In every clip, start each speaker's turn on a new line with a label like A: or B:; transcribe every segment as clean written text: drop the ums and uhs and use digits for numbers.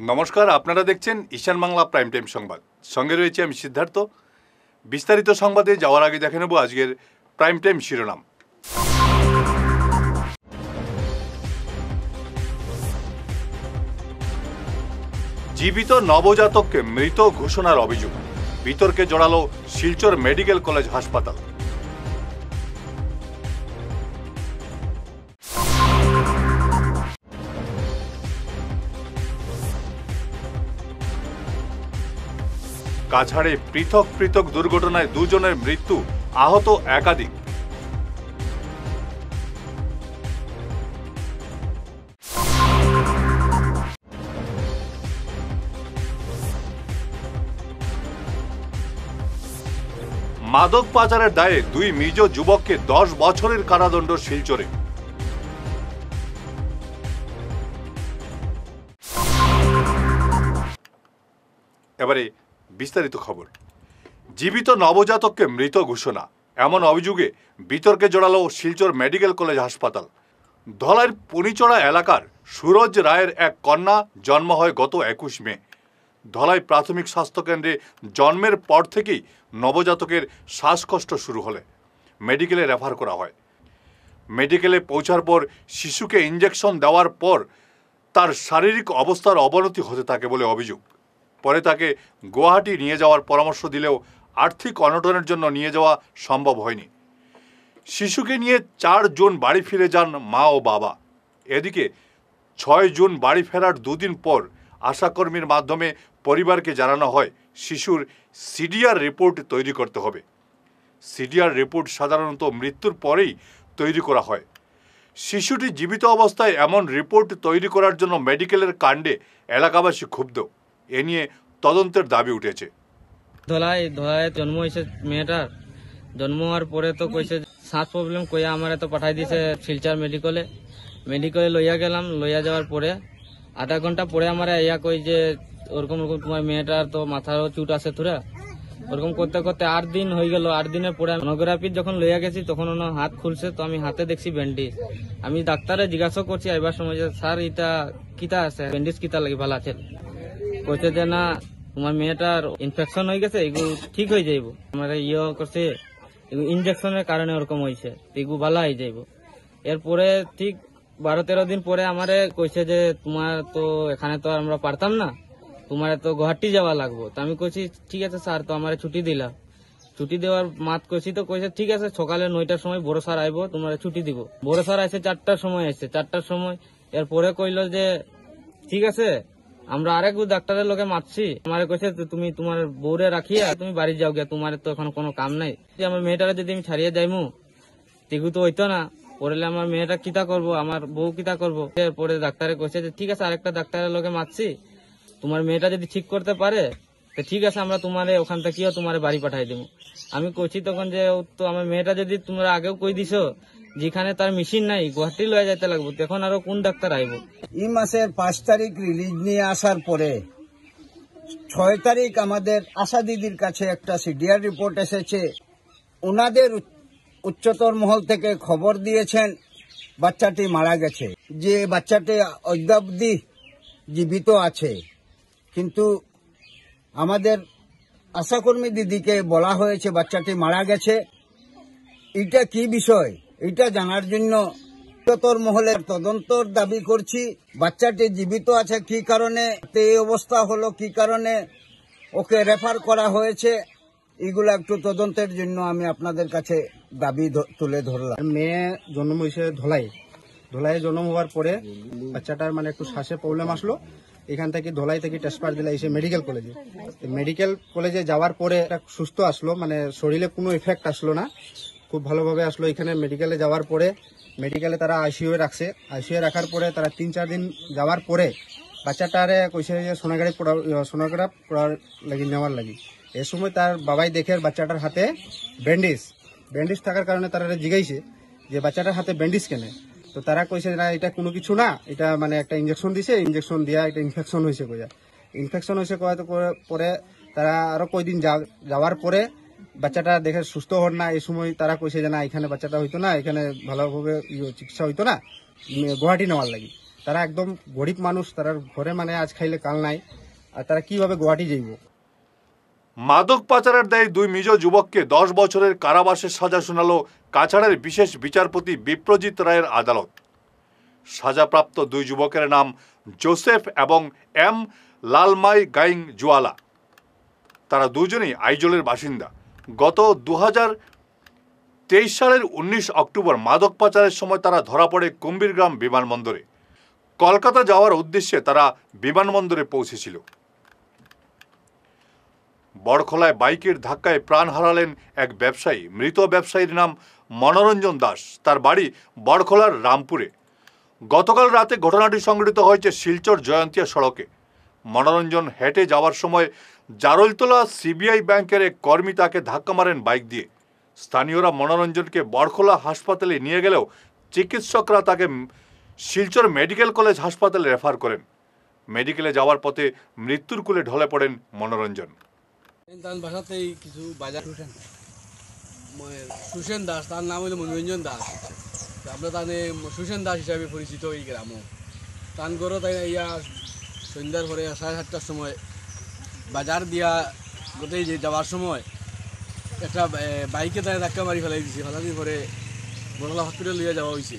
A: নমস্কার, আপনারা দেখছেন ঈশান বাংলা প্রাইম টাইম সংবাদ। সঙ্গে রয়েছে আমি সিদ্ধার্থ। বিস্তারিত সংবাদে যাওয়ার আগে দেখে নেব আজকের প্রাইম টাইম শিরোনাম। জীবিত নবজাতককে মৃত ঘোষণার অভিযোগ, বিতর্কে জড়ালো শিলচর মেডিকেল কলেজ হাসপাতাল। কাছাড়ে পৃথক পৃথক দুর্ঘটনায় দুজনের মৃত্যু, আহত একাধিক। মাদক পাচারের দায়ে দুই মৃত যুবককে 10 বছরের কারাদণ্ড শিলচরে। এবারে বিস্তারিত খবর। জীবিত নবজাতককে মৃত ঘোষণা, এমন অভিযোগে বিতর্কে জড়ালো শিলচর মেডিকেল কলেজ হাসপাতাল। ধলাইয়ের পুনিচড়া এলাকার সুরজ রায়ের এক কন্যা জন্ম হয় গত 21 মে। ধলাই প্রাথমিক স্বাস্থ্যকেন্দ্রে জন্মের পর থেকেই নবজাতকের শ্বাসকষ্ট শুরু হলে মেডিকেলে রেফার করা হয়। মেডিকেলে পৌঁছার পর শিশুকে ইঞ্জেকশন দেওয়ার পর তার শারীরিক অবস্থার অবনতি হতে থাকে বলে অভিযোগ। পরে তাকে গুয়াহাটি নিয়ে যাওয়ার পরামর্শ দিলেও আর্থিক অনটনের জন্য নিয়ে যাওয়া সম্ভব হয়নি। শিশুকে নিয়ে 4 জুন বাড়ি ফিরে যান মা ও বাবা। এদিকে 6 জুন বাড়ি ফেরার দুদিন পর আশাকর্মীর মাধ্যমে পরিবারকে জানানো হয় শিশুর সিডিআর রিপোর্ট তৈরি করতে হবে। সিডিআর রিপোর্ট সাধারণত মৃত্যুর পরেই তৈরি করা হয়। শিশুটি জীবিত অবস্থায় এমন রিপোর্ট তৈরি করার জন্য মেডিকেলের কাণ্ডে এলাকাবাসী ক্ষুব্ধ। এ নিয়ে তদন্তের দাবি উঠেছে।
B: ধলাই জন্ম হয়েছে, মেয়েটার জন্ম হওয়ার পরে তো কইছে শ্বাস প্রবলেম, কইয়া আমার তো পাঠাই দিয়েছে শিলচর মেডিকেলে লইয়া গেলাম। লইয়া যাওয়ার পরে আধা ঘন্টা পরে আমার ইয়া কই যে ওরকম তোমার মেয়েটার তো মাথারও চুট আছে থোড়া। ওরকম করতে করতে 8 দিন হয়ে গেল। 8 দিনের পরে সোনোগ্রাফি যখন লইয়া গেছি তখন ওনার হাত খুলছে, তো আমি হাতে দেখছি ব্যান্ডেজ। আমি ডাক্তারে জিজ্ঞাসা করছি আইবার সময় যে স্যার এটা কিতা আছে, ব্যান্ডেজ কিতা লাগি ভালো আছে? কইছে যে না, তোমার মেয়েটার ইনফেকশন হয়ে গেছে, এগুলো ঠিক হয়ে যাইব। আমার করছে ইনজেকশনের কারণে ওরকম হয়েছে, এগুলো ভালো হয়ে যাইব। এরপরে ঠিক 12-13 দিন পরে আমারে কইছে যে তোমার তো এখানে তো আমরা পারতাম না, তোমার তো গুয়াহাটি যাওয়া লাগবো। তো আমি কইছি ঠিক আছে স্যার, তো আমার ছুটি দিলাম। ছুটি দেওয়ার মাত কইছি, তো কইছে ঠিক আছে সকালে 9টার সময় বড় স্যার আইব, তোমার ছুটি দিব। বড় স্যার আসে 4টার সময় আসছে, 4টার সময়। এরপরে কইলো যে ঠিক আছে আমরা আরেক ডাক্তারের লোকে মারছি। আমার কইছে তুমি তোমার বউরে রাখিয়া তুমি বাড়ি যাও গিয়া, তোমার তো এখন কোনো কাম নাই। আমার মেয়েটারে যদি আমি ছাড়িয়ে যাইমু তেগু তো হইতো না, পড়লে আমার মেয়েটা কিতা করবো, আমার বউ কিতা করবো। এরপরে ডাক্তারে কইছে যে ঠিক আছে আরেকটা ডাক্তারের লোকে মারছি, তোমার মেয়েটা যদি ঠিক করতে পারে তো ঠিক আছে আমরা তোমার ওখান থেকে তোমার বাড়ি পাঠাই দিব। আমি কইছি তখন যে তো আমার মেয়েটা যদি তোমরা আগেও কই দিছো যেখানে তার মেশিন নাই, গুয়াহাটি লয়ে যাইতে লাগবো, তখন আরো কোন ডাক্তার আইব?
C: এই মাসের 5 তারিখ রিলিজ নিয়ে আসার পরে 6 তারিখ আমাদের আশা দিদির কাছে একটা সিডিআর রিপোর্ট এসেছে। ওনাদের উচ্চতর মহল থেকে খবর দিয়েছেন বাচ্চাটি মারা গেছে, যে বাচ্চাটি অদ্যাবধি জীবিত আছে। কিন্তু আমাদের আশাকর্মী দিদিকে বলা হয়েছে বাচ্চাটি মারা গেছে। এটা কি বিষয়, এটা জানার জন্য উচ্চতর মহলের তদন্তর দাবি করছি। বাচ্চাটি জীবিত আছে কি কারণে, এই অবস্থা হলো কি কারণে, ওকে রেফার করা হয়েছে, এগুলো একটু তদন্তের জন্য আমি আপনাদের কাছে দাবি তুলে ধরলাম।
D: মেয়ে জন্ম হয়েছে ধলাইয়ে জন্ম হওয়ার পরে বাচ্চাটার মানে একটু শ্বাসের প্রবলেম আসলো। এখান থেকে ধলাই থেকে ট্রান্সফার দিলে এসে মেডিকেল কলেজে যাওয়ার পরে সুস্থ আসলো, মানে শরীরে কোনো এফেক্ট আসলো না, খুব ভালোভাবে আসলো। এখানে মেডিকেলে যাওয়ার পরে মেডিকেলে তারা আইসিইউ রাখছে। আইসিইউ রাখার পরে তারা 3-4 দিন যাওয়ার পরে বাচ্চাটারে কইছে যে সোনোগ্রাফ করার লাগি নেওয়ার লাগি। এ সময় তার বাবাই দেখে বাচ্চাটার হাতে ব্যান্ডেজ থাকার কারণে তারা জিজ্ঞাইছে যে বাচ্চাটার হাতে ব্যান্ডেজ কেন? তো তারা কইছে না এটা কোনো কিছু না, এটা মানে একটা ইঞ্জেকশন দিছে, ইঞ্জেকশন দিয়া এটা ইনফেকশন হয়েছে পরে তারা আরো কয়দিন যাওয়ার পরে বাচ্চাটা দেখে সুস্থ হন না। এই সময় তারা কইছে যে না এখানে বাচ্চাটা হইতো না, এখানে ভালোভাবে চিকিৎসা হইতো না, গুয়াহাটি নেওয়ার লাগি। তারা একদম গরিব মানুষ, তারা ঘরে মানে আজ খাইলে কাল নাই, আর তারা কিভাবে গুয়াহাটি যাইব।
A: মাদক পাচারের দায়ে 2 মিজ যুবককে 10 বছরের কারাবাসের সাজা শোনালো কাছাড়ের বিশেষ বিচারপতি বিপ্রজিৎ রায়ের আদালত। সাজাপ্রাপ্ত 2 যুবকের নাম জোসেফ এবং এম লালমাই গাইং জুয়ালা। তারা দুজনেই আইজলের বাসিন্দা। গত 2023 সালের 19 অক্টোবর মাদক পাচারের সময় তারা ধরা পড়ে কুম্ভীরগ্রাম বিমানবন্দরে। কলকাতা যাওয়ার উদ্দেশ্যে তারা বিমানবন্দরে পৌঁছেছিল। বড়খলায় বাইকের ধাক্কায় প্রাণ হারালেন এক ব্যবসায়ী। মৃত ব্যবসায়ীর নাম মনোরঞ্জন দাস, তার বাড়ি বড়খলার রামপুরে। গতকাল রাতে ঘটনাটি সংঘটিত হয়েছে শিলচর জয়ন্তিয়া সড়কে। মনোরঞ্জন হেঁটে যাওয়ার সময় জারলতলা সিবিআই ব্যাংকের এক কর্মী তাকে ধাক্কা মারেন বাইক দিয়ে। স্থানীয়রা মনোরঞ্জনকে বড়খলা হাসপাতালে নিয়ে গেলেও চিকিৎসকরা তাকে শিলচর মেডিকেল কলেজ হাসপাতালে রেফার করেন। মেডিকেলে যাওয়ার পথে মৃত্যুর কোলে ঢলে পড়েন মনোরঞ্জন।
E: বাসাতেই কিছু বাজার সুসেন দাস, তার নাম হলো মনোরঞ্জন দাস। আমরা তাহলে সুসেন দাস হিসাবে পরিচিত এই গ্রামও। তান করো তাই ইয়া সন্ধ্যার পরে 7:30টার সময় বাজার দিয়া গোটেই যে যাওয়ার সময় একটা বাইকে তাই ধাক্কা মারি ফেলাই দিছে। ফেলানোর পরে বড়লা হসপিটাল লিয়ে যাওয়া হয়েছে।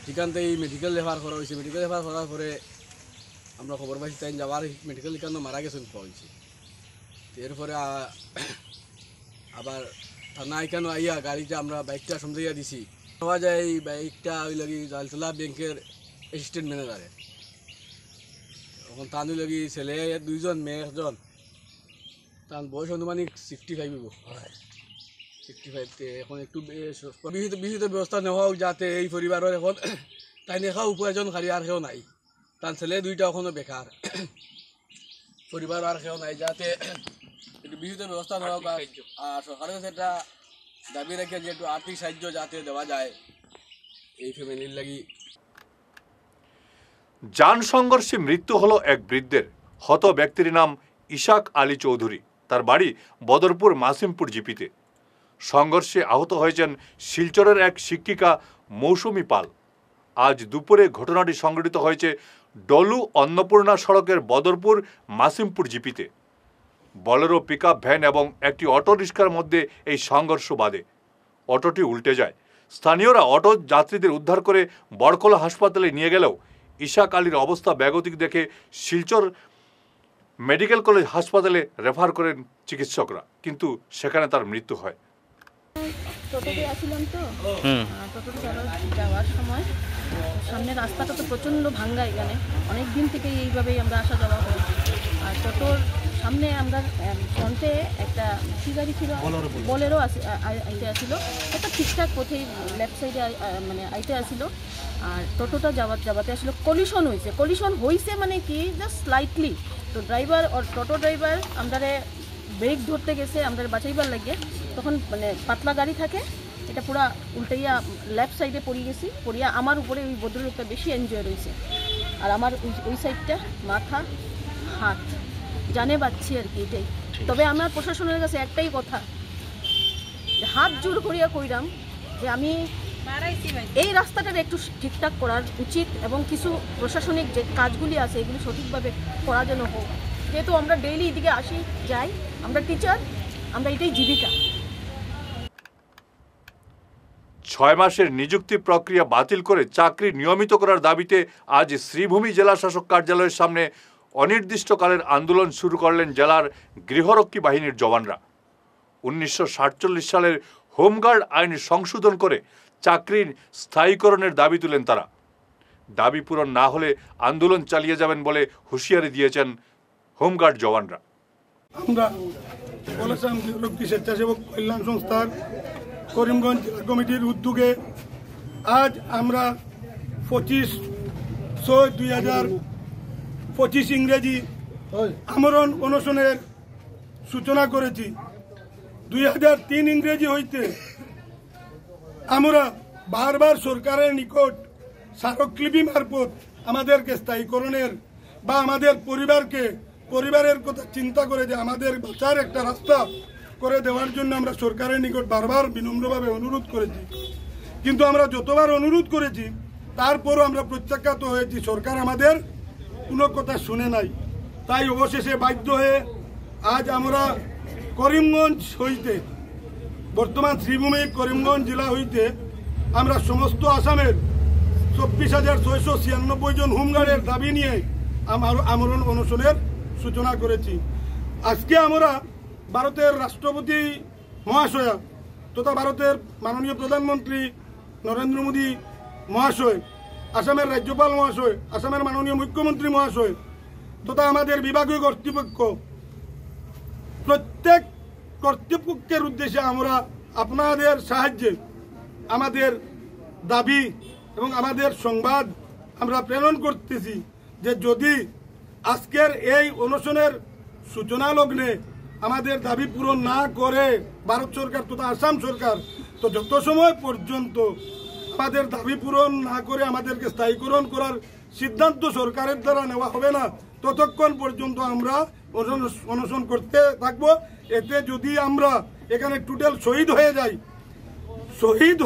E: সেখান থেকে মেডিকেল রেফার করা হয়েছে। মেডিকেল রেফার করার পরে আমরা খবর পাইছি তাই যাওয়ার মেডিকেল এখানে মারা গেছেন পাওয়া হয়েছে। এরপরে আবার থানা এখানে আইয়া গাড়িটা আমরা বাইকটা সমঝাইয়া দিছি। পাওয়া যায় এই বাইকটা ওই লাগি জালতলা ব্যাংকের অ্যাসিস্ট্যান্ট ম্যানেজারে। এখন তান ওই লাগি ছেলে 2 জন, মেয়ে 1 জন। তার বয়স অনুমানিক 65 65। এখন একটু বিহিত ব্যবস্থা নেওয়া হোক যাতে এই পরিবারের এখন তাই নেখা উপার্জন খালি আর কেউ নাই। তার ছেলে 2টা এখনো বেকার, পরিবার আর কেউ নাই, যাতে একটু বিহিত ব্যবস্থা নেওয়া হোক। আর সরকারের কাছে একটা দাবি রেখে যে একটু আর্থিক সাহায্য যাতে দেওয়া যায় এই ফ্যামিলির লাগি।
A: যান সংঘর্ষে মৃত্যু হলো এক বৃদ্ধের। হত ব্যক্তির নাম ইশাক আলী চৌধুরী, তার বাড়ি বদরপুর মাসিমপুর জিপিতে। সংঘর্ষে আহত হয়েছেন শিলচরের এক শিক্ষিকা মৌসুমী পাল। আজ দুপুরে ঘটনাটি সংঘটিত হয়েছে ডলু অন্নপূর্ণা সড়কের বদরপুর মাসিমপুর জিপিতে। বলেরো পিকআপ ভ্যান এবং একটি অটো রিক্সার মধ্যে এই সংঘর্ষ বাধে। অটোটি উল্টে যায়। স্থানীয়রা অটো যাত্রীদের উদ্ধার করে বড়খলা হাসপাতালে নিয়ে গেলেও ইশাক আলীর অবস্থা বেগতিক দেখে শিলচর মেডিকেল কলেজ হাসপাতালে রেফার করেন চিকিৎসকরা, কিন্তু সেখানে তার মৃত্যু হয়।
F: টোটোতে আসছিলাম তো, টোটোতে যাওয়ার সময় সামনে রাস্তাটা তো প্রচণ্ড ভাঙ্গা। এখানে অনেক দিন থেকে এইভাবেই আমরা আসা যাওয়া করি। আর টোটোর সামনে আমরা ফ্রন্টে একটা কি গাড়ি ছিল, বোলেরো আইতে আসছিল। একটা ঠিকঠাক পথেই লেফট সাইডে মানে আইতে আসছিল। আর টোটোটা যাওয়াতে আসলে কলিশন হয়েছে মানে কি জাস্ট স্লাইটলি। তো ড্রাইভার আর টোটো ড্রাইভার আমরা ব্রেক ধরতে গেছে আমরা বাঁচাইবার লাগে, তখন মানে পাতলা গাড়ি থাকে, এটা পুরা উল্টাইয়া লেফট সাইডে পড়িয়া আমার উপরে ওই ভদ্রলোকটা বেশি এনজয় রয়েছে। আর আমার ওই সাইডটা মাথা হাত জানে পাচ্ছি আর কি এটাই। তবে আমার প্রশাসনের কাছে একটাই কথা, হাত জোর করিয়া কইরাম যে আমি এই রাস্তাটার একটু ঠিকঠাক করার উচিত এবং কিছু প্রশাসনিক যে কাজগুলি আছে এগুলি সঠিকভাবে করা যেন হোক। যেহেতু আমরা ডেইলি এদিকে আসি যাই, আমরা টিচার, আমরা এটাই জীবিকা।
A: 6 মাসের নিযুক্তি প্রক্রিয়া বাতিল করে চাকরি নিয়মিত করার দাবিতে আজ শ্রীভূমি জেলা শাসক কার্যালয়ের সামনে অনির্দিষ্টকালের আন্দোলন শুরু করলেন জেলার গৃহরক্ষী বাহিনীর জওয়ানরা। 1947 সালের হোমগার্ড আইন সংশোধন করে চাকরির স্থায়ীকরণের দাবি তুলেন তারা। দাবি পূরণ না হলে আন্দোলন চালিয়ে যাবেন বলে হুঁশিয়ারি দিয়েছেন হোমগার্ড জওয়ানরা।
G: আমরা বলেছিলাম গৃহরক্ষী স্বেচ্ছাসেবক কল্যাণ সংস্থার করিমগঞ্জ জেলা কমিটির উদ্যোগে আজ আমরা 25/6/2025 ইংরেজি আমরণ অনশনের সূচনা করেছি। 2003 ইংরেজি হইতে আমরা বারবার সরকারের নিকট স্মারকলিপি মারফত আমাদেরকে স্থায়ীকরণের বা আমাদের পরিবারের কথা চিন্তা করে যে আমাদের বাঁচার একটা রাস্তা করে দেওয়ার জন্য আমরা সরকারের নিকট বারবার বিনম্রভাবে অনুরোধ করেছি। কিন্তু আমরা যতবার অনুরোধ করেছি তারপরও আমরা প্রত্যাখ্যাত হয়েছি, সরকার আমাদের কোনো কথা শুনে নাই। তাই অবশেষে বাধ্য হয়ে আজ আমরা করিমগঞ্জ হইতে, বর্তমান শ্রীভূমি করিমগঞ্জ জেলা হইতে আমরা সমস্ত আসামের 24,696 জন হোমগার্ডের দাবি নিয়ে আমরণ অনশনের সূচনা করেছি। আজকে আমরা ভারতের রাষ্ট্রপতি মহাশয় তথা ভারতের মাননীয় প্রধানমন্ত্রী নরেন্দ্র মোদী মহাশয়, আসামের রাজ্যপাল মহাশয়, আসামের মাননীয় মুখ্যমন্ত্রী মহাশয় তথা আমাদের বিভাগীয় কর্তৃপক্ষ, প্রত্যেক কর্তৃপক্ষের উদ্দেশ্যে আমরা আপনাদের সাহায্যে আমাদের দাবি এবং আমাদের সংবাদ আমরা প্রেরণ করতেছি যে যদি আজকের এই অনশনের সূচনা লগ্নে আমাদের দাবি পূরণ না করে ভারত সরকার তথা আসাম সরকার, তো যত সময় পর্যন্ত আমাদের দাবি পূরণ না করে আমাদেরকে স্থায়ীকরণ করার সিদ্ধান্ত সরকারের দ্বারা নেওয়া হবে না, ততক্ষণ পর্যন্ত আমরা অনশন করতে থাকবো। এতে যদি আমরা এখানে টোটাল শহীদ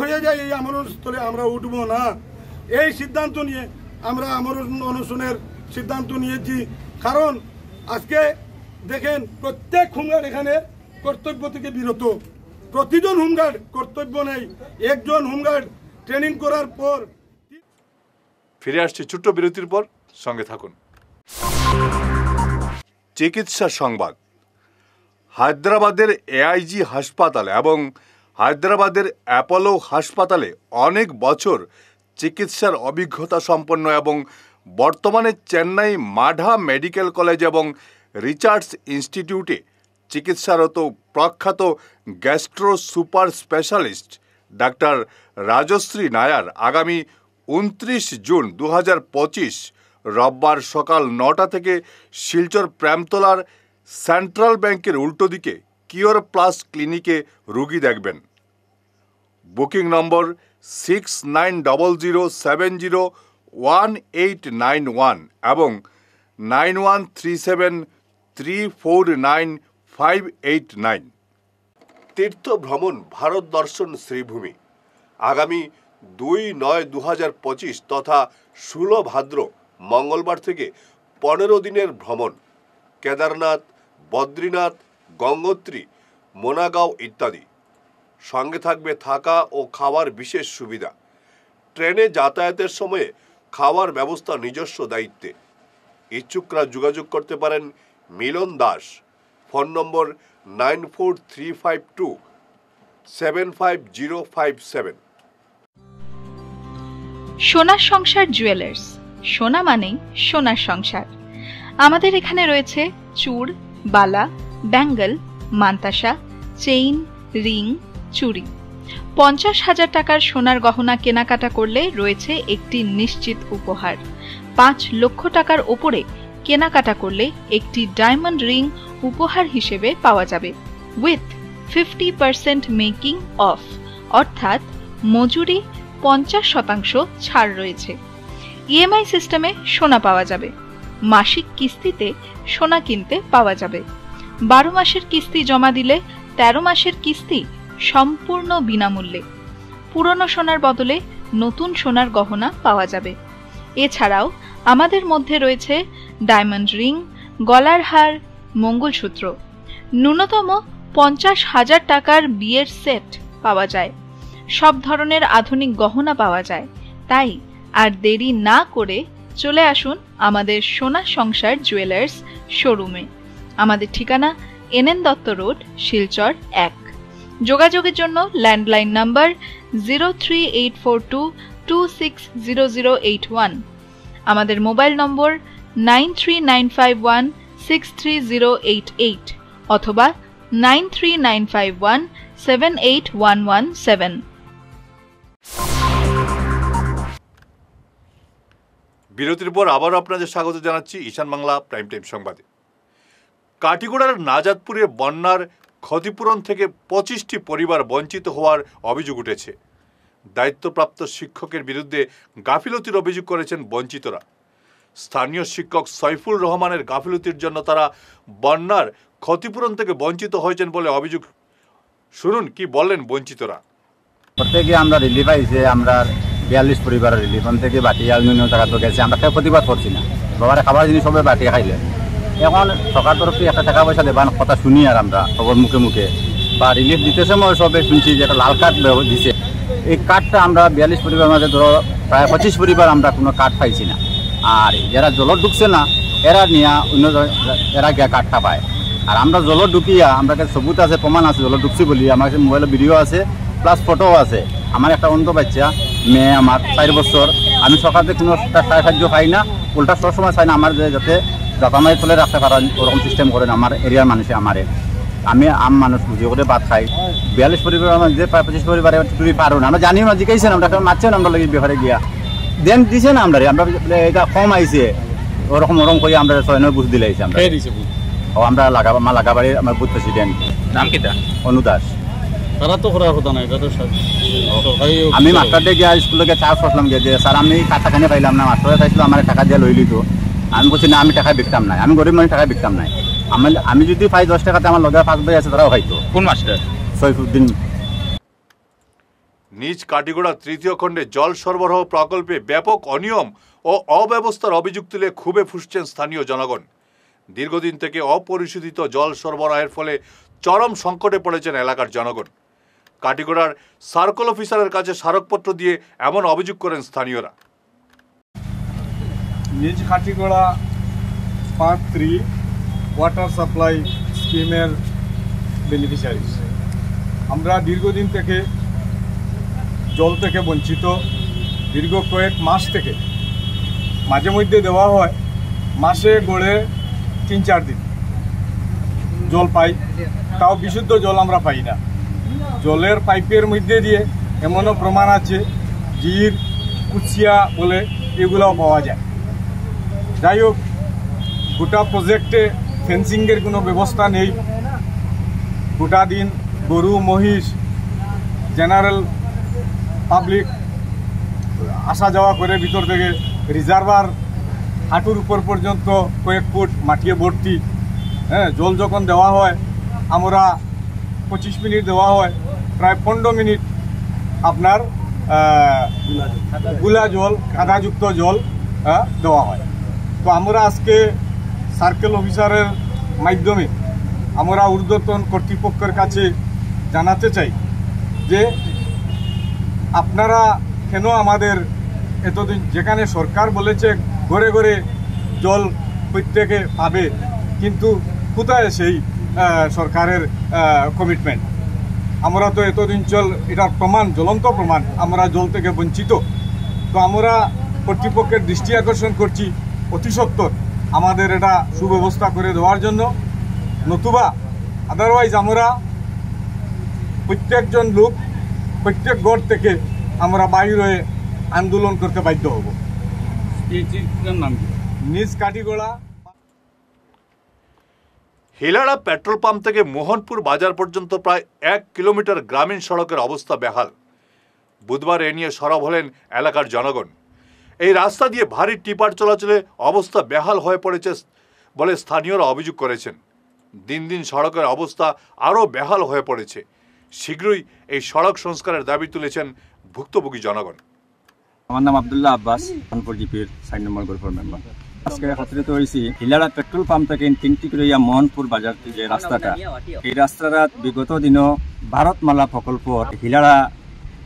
G: হয়ে যাই এই আমরণস্থলে আমরা উঠব না। এই সিদ্ধান্ত নিয়ে আমরা আমরণ অনশনের সিদ্ধান্ত নিয়েছি। কারণ আজকে দেখেন প্রত্যেক হোমগার্ড এখানে কর্তব্য থেকে বিরত, প্রতিজন হোমগার্ড কর্তব্য নেই। একজন হোমগার্ড ট্রেনিং করার পর।
A: ফিরে আসছি ছোট্ট বিরতির পর, সঙ্গে থাকুন। চিকিৎসা সংবাদ। হায়দ্রাবাদের এআইজি হাসপাতাল এবং হায়দ্রাবাদের অ্যাপোলো হাসপাতালে অনেক বছর চিকিৎসার অভিজ্ঞতা সম্পন্ন এবং বর্তমানে চেন্নাই মাঢা মেডিকেল কলেজ এবং রিসার্চ ইনস্টিটিউটে চিকিৎসারত প্রখ্যাত গ্যাস্ট্রো সুপার স্পেশালিস্ট ডাক্তার রাজশ্রী নায়ার আগামী 29 জুন 2025 রোববার সকাল 9টা থেকে শিলচর প্রেমতলার সেন্ট্রাল ব্যাংকের উল্টো দিকে কিওর প্লাস ক্লিনিকে রোগী দেখবেন। বুকিং নম্বর 6900701891 এবং 9137349589। তীর্থ ভ্রমণ ভারত দর্শন শ্রীভূমি আগামী 2/9/2025 তথা 16 ভাদ্র মঙ্গলবার থেকে 15 দিনের ভ্রমণ। কেদারনাথ, বদ্রীনাথ, গঙ্গোত্রী, মোনাগাঁও ইত্যাদি। সঙ্গে থাকবে থাকা ও খাওয়ার বিশেষ সুবিধা। ট্রেনে যাতায়াতের সময়ে খাওয়ার ব্যবস্থা নিজস্ব দায়িত্বে। ইচ্ছুকরা যোগাযোগ করতে পারেন মিলন দাস, ফোন নম্বর 9435275057।
H: সোনার সংসার জুয়েলার্স, সোনা মানেই সোনার সংসার। আমাদের এখানে রয়েছে চূড়, বালা, ব্যাঙ্গল, মান্তাসা, চেইন, রিং, চুড়ি। 50,000 টাকার সোনার গহনা কেনাকাটা করলে রয়েছে একটি নিশ্চিত উপহার। 5 লক্ষ টাকার ওপরে কেনাকাটা করলে একটি ডায়মন্ড রিং উপহার হিসেবে পাওয়া যাবে উইথ 50% মেকিং অফ, অর্থাৎ মজুরি 50% ছাড় রয়েছে। ইএমআই সিস্টেমে সোনা পাওয়া যাবে। মাসিক কিস্তিতে সোনা কিনতে পাওয়া যাবে। 12 মাসের কিস্তি জমা দিলে 13 মাসের কিস্তি সম্পূর্ণ বিনামূল্যে। পুরনো সোনার বদলে নতুন সোনার গহনা পাওয়া যাবে। এছাড়াও আমাদের মধ্যে রয়েছে ডায়মন্ড রিং, গলার হার, মঙ্গলসূত্র। ন্যূনতম 50,000 টাকার বিয়ের সেট পাওয়া যায়। সব ধরনের আধুনিক গহনা পাওয়া যায়। তাই আর দেরি না করে চলে আসুন আমাদের সোনা সংসার জুয়েলার্স শোরুমে। আমাদের ঠিকানা NN দত্ত রোড, শিলচর 1। যোগাযোগের জন্য ল্যান্ডলাইন নাম্বার 03842260081, আমাদের মোবাইল নম্বর 9395163088 অথবা 9395178117।
A: বিরতির পর আবারও আপনাদের স্বাগত জানাচ্ছি ঈশান বাংলা প্রাইম টাইম সংবাদে। কাটিগড়ার নাজাতপুরে বন্যার ক্ষতিপূরণ থেকে 25টি পরিবার বঞ্চিত হওয়ার অভিযোগ উঠেছে। দায়িত্বপ্রাপ্ত শিক্ষকের বিরুদ্ধে গাফিলতির অভিযোগ করেছেন বঞ্চিতরা। স্থানীয় শিক্ষক সৈফুল রহমানের গাফিলতির জন্য তারা বন্যার ক্ষতিপূরণ থেকে বঞ্চিত হয়েছেন বলে অভিযোগ। শুনুন কি বললেন বঞ্চিতরা।
I: প্রত্যেকে আমরা রিলিফ আইছে, আমরা 42 পরিবার রিলিফ থেকে বাটিয়া অন্য জায়গা তো গেছে, আমরা কেউ প্রতিবাদ করছি না। বাবার খাবার জিনিস সবাই বাটিয়া খাইলে, এখন সরকার তরফ থেকে একটা টাকা পয়সা দেবার কথা শুনি আর আমরা খবর মুখে মুখে বা রিলিফ দিতে সময় সবে শুনছি যে একটা লাল কার্ড দিছে। এই কার্ডটা আমরা 42 পরিবার মাঝে ধরো প্রায় 25 পরিবার আমরা কোনো কার্ড পাইছি না। আর যারা জল ঢুকছে না এরা নিয়ে অন্য এরা গিয়া কার্ডটা পায়। আর আমরা জল ঢুকিয়া আমরা কাছে সবুত আছে, প্রমাণ আছে জল ঢুকছি বলি, আমার কাছে মোবাইলে ভিডিও আছে প্লাস ফটোও আছে। আমার একটা অন্ধ বাচ্চা মেয়ে, আমার 4 বছর, আমি সকালে কোনো সাহায্য পাই না, উল্টা সবসময় চাই না আমার যাতে যাতামাই তুলে রাখতে পারেন ওরকম সিস্টেম করেন আমার এরিয়ার মানুষে। আমি আম মানুষ বুঝি করে ভাত খাই। 42 পরিবার যে 25 পরিবারে তুমি পারো না, আমরা জানিও না, জিজ্ঞাসেন আমরা মারছেন আমরা লাগে ব্যাপারে গিয়া দেন দিছে না আমরা এটা কম আইছে ওরকম করে আমরা 6-9 বুঝ দিলে আমরা আমরা লাগাবাড়ি আমার বুথ প্রেসিডেন্ট। নাম কিটা? অনু দাস।
J: তারা তো করার কথা না, এটা তো
I: আমি মাস্টারদের গিয়া স্কুলে গিয়ে চার্জ করলাম যে স্যার আমি টাকাখানে পাইলাম না, মাস্টারে চাইছিল আমার টাকা দিয়ে লইলি তো। আমি বলছি না আমি টাকা বিকতাম নাই, আমি গরিব মানুষ টাকা বিকতাম নাই। আমি যদি পাই 10 টাকাতে আমার লগে 5 ভাই আছে তারাও হয়তো।
J: কোন মাস্টার?
I: সৈফুদ্দিন।
A: নিজ কাটিগড়া তৃতীয় খণ্ডে জল সরবরাহ প্রকল্পে ব্যাপক অনিয়ম ও অব্যবস্থার অভিযোগ তুলে ক্ষোভে ফুঁসছেন স্থানীয় জনগণ। দীর্ঘদিন থেকে অপরিশোধিত জল সরবরাহের ফলে চরম সংকটে পড়েছেন এলাকার জনগণ। কাটিগড়ার সার্কেল অফিসারের কাছে স্মারকপত্র দিয়ে এমন অভিযোগ করেন স্থানীয়রা।
K: নিজ কাটিগড়া পার্ট 3 ওয়াটার সাপ্লাই স্কিমের বেনিফিশিয়ারিজ আমরা দীর্ঘদিন থেকে জল থেকে বঞ্চিত। দীর্ঘ কয়েক মাস থেকে মাঝে মধ্যে দেওয়া হয়, মাসে গড়ে 3-4 দিন জল পাই, তাও বিশুদ্ধ জল আমরা পাই না। জলের পাইপের মধ্যে দিয়ে এমনও প্রমাণ আছে জির কুচিয়া বলে এগুলোও পাওয়া যায়। যাই হোক, গোটা প্রজেক্টে ফেন্সিংয়ের কোনো ব্যবস্থা নেই। গোটা দিন গরু মহিষ জেনারেল পাবলিক আসা যাওয়া করে ভিতর থেকে রিজার্ভার হাঁটুর উপর পর্যন্ত কয়েক ফুট মাটিয়ে ভর্তি। হ্যাঁ, জল যখন দেওয়া হয় আমরা 25 মিনিট দেওয়া হয়, প্রায় 15 মিনিট আপনার গুলা জল কাদাযুক্ত জল দেওয়া হয়। তো আমরা আজকে সার্কেল অফিসারের মাধ্যমে আমরা ঊর্ধ্বতন কর্তৃপক্ষের কাছে জানাতে চাই যে আপনারা কেন আমাদের এতদিন, যেখানে সরকার বলেছে ঘরে ঘরে জল প্রত্যেকে পাবে, কিন্তু কোথায় সেই সরকারের কমিটমেন্ট? আমরা তো এতদিন এটার প্রমাণ, জ্বলন্ত প্রমাণ আমরা জল থেকে বঞ্চিত। তো আমরা কর্তৃপক্ষের দৃষ্টি আকর্ষণ করছি অতি সত্বর আমাদের এটা সুব্যবস্থা করে দেওয়ার জন্য, নতুবা আদারওয়াইজ আমরা প্রত্যেকজন লোক প্রত্যেক গড় থেকে আমরা বাইর হয়ে আন্দোলন করতে বাধ্য হব। নিজ কাটিগড়া
A: হিলাড়া পেট্রোল পাম্প থেকে মোহনপুর বাজার পর্যন্ত প্রায় 1 কিলোমিটার গ্রামীণ সড়কের অবস্থা বেহাল। বুধবার এ নিয়ে সরব হলেন এলাকার জনগণ। এই রাস্তা দিয়ে ভারী টিপার চলাচলে অবস্থা বেহাল হয়ে পড়েছে বলে স্থানীয়রা অভিযোগ করেছেন। দিন দিন সড়কের অবস্থা আরও বেহাল হয়ে পড়েছে। শীঘ্রই এই সড়ক সংস্কারের দাবি তুলেছেন ভুক্তভোগী জনগণ।
I: আমার নাম আব্দুল্লাহ আব্বাস, খানপুর জিপির 4 নম্বর গ্রুপের মেম্বার। আজকে একত্রিত হয়েছি হিলাড়া পেট্রোল পাম্প থেকে 3 কিলোমিটার মোহনপুর বাজার যে রাস্তাটা, এই রাস্তাটা বিগত দিনও ভারতমালা প্রকল্প হিলাড়া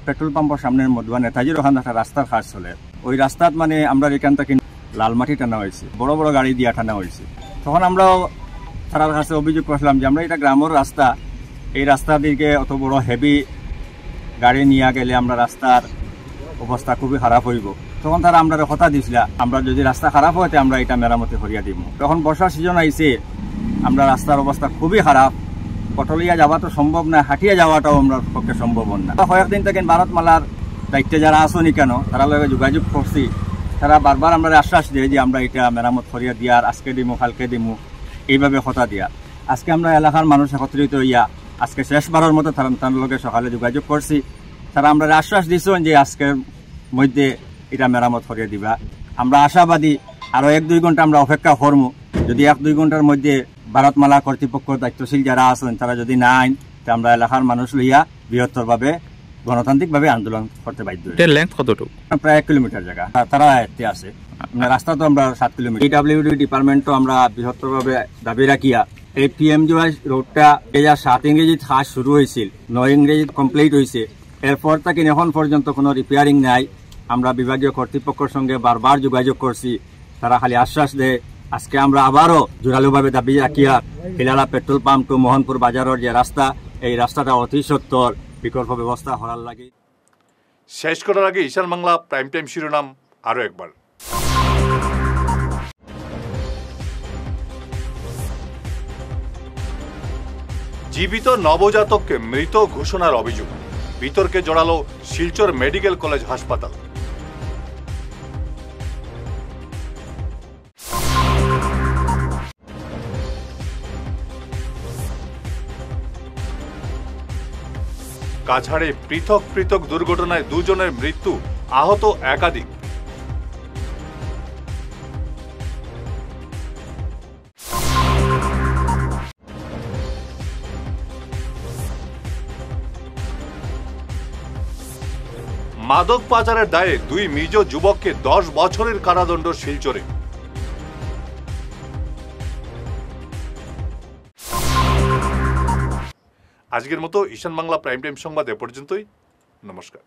I: পেট্রোল পাম্পের সামনের মধ্যে নেতাজির ওখানে একটা রাস্তার কাজ চলে। ওই রাস্তাত মানে আমরা এখান থেকে লাল মাটি টানা হয়েছে, বড় বড় গাড়ি দিয়ে টানা হয়েছে। তখন আমরাও তার কাছে অভিযোগ করছিলাম যে আমরা এটা গ্রামের রাস্তা, এই রাস্তার দিকে অত বড় হেভি গাড়ি নিয়ে গেলে আমরা রাস্তার অবস্থা খুবই খারাপ হইব। তখন তারা আমরা কথা দিছিল আমরা যদি রাস্তা খারাপ হয় আমরা এটা মেরামতি করিয়া দিব। তখন বর্ষার সিজন আইছে, আমরা রাস্তার অবস্থা খুবই খারাপ, পটলিয়া যাওয়া তো সম্ভব না, হাঁটিয়ে যাওয়াটাও আমরা পক্ষে সম্ভব না। কয়েকদিন থেকে ভারতমালার দায়িত্বে যারা আসনি কেন তারা লগে যোগাযোগ করছি, তারা বারবার আমরা আশ্বাস দেয় যে আমরা এটা মেরামত করিয়া দিয়ার, আজকে দিমু কালকে দিমু, এইভাবে কথা দিয়া। আজকে আমরা এলাকার মানুষ একত্রিত হইয়া আজকে শেষবারের মতো তার লগে সকালে যোগাযোগ করছি। তারা আমরা আশ্বাস দিচ্ছেন যে আজকের মধ্যে এটা মেরামত করিয়া দিবা। আমরা আশাবাদী আরও 1-2 ঘন্টা আমরা অপেক্ষা করবো। যদি 1-2 ঘন্টার মধ্যে ভারতমালা কর্তৃপক্ষ দায়িত্বশীল যারা আছেন তারা যদি না আইন, তা আমরা এলাকার মানুষ লইয়া বৃহত্তরভাবে গণতান্ত্রিকভাবে আন্দোলন করতে বাধ্য হই।
L: এটার লেন্থ কতটুকু?
I: প্রায় 1 কিলোমিটার জায়গা তারা আয়ত্তে আছে, রাস্তা তো আমরা 7 কিলোমিটার। পিডব্লিউডি ডিপার্টমেন্টও আমরা বৃহত্তরভাবে দাবি রাখিয়া এই পিএমজিওয়াই রোডটা 2007 ইংরেজি কাজ শুরু হয়েছিল, 9 ইংরেজি কমপ্লিট হয়েছে, এরপর থেকে এখন পর্যন্ত কোনো রিপেয়ারিং নাই। আমরা বিভাগীয় কর্তৃপক্ষের সঙ্গে বারবার যোগাযোগ করছি, তারা খালি আশ্বাস দেয়। আজকে আমরা আবারও জোরালোভাবে দাবি রাখিয়া হিলালা পেট্রোল পাম্প টু মোহনপুর বাজারের যে রাস্তা, এই রাস্তাটা অতি সত্তর বিকল্প ব্যবস্থা করার লাগে।
A: শেষ করার আগে ঈশান বাংলা প্রাইম টাইম শিরোনাম আরো একবার। জীবিত নবজাতককে মৃত ঘোষণার অভিযোগ, বিতর্কে জড়ালো শিলচর মেডিকেল কলেজ হাসপাতাল। কাছাড়ে পৃথক পৃথক দুর্ঘটনায় 2 জনের মৃত্যু, আহত একাধিক। মাদক পাচারের দায়ে 2 মিজো যুবককে 10 বছরের কারাদণ্ড শিলচরে। আজকের মতো ঈশান বাংলা প্রাইম টাইম সংবাদ এ পর্যন্তই। নমস্কার।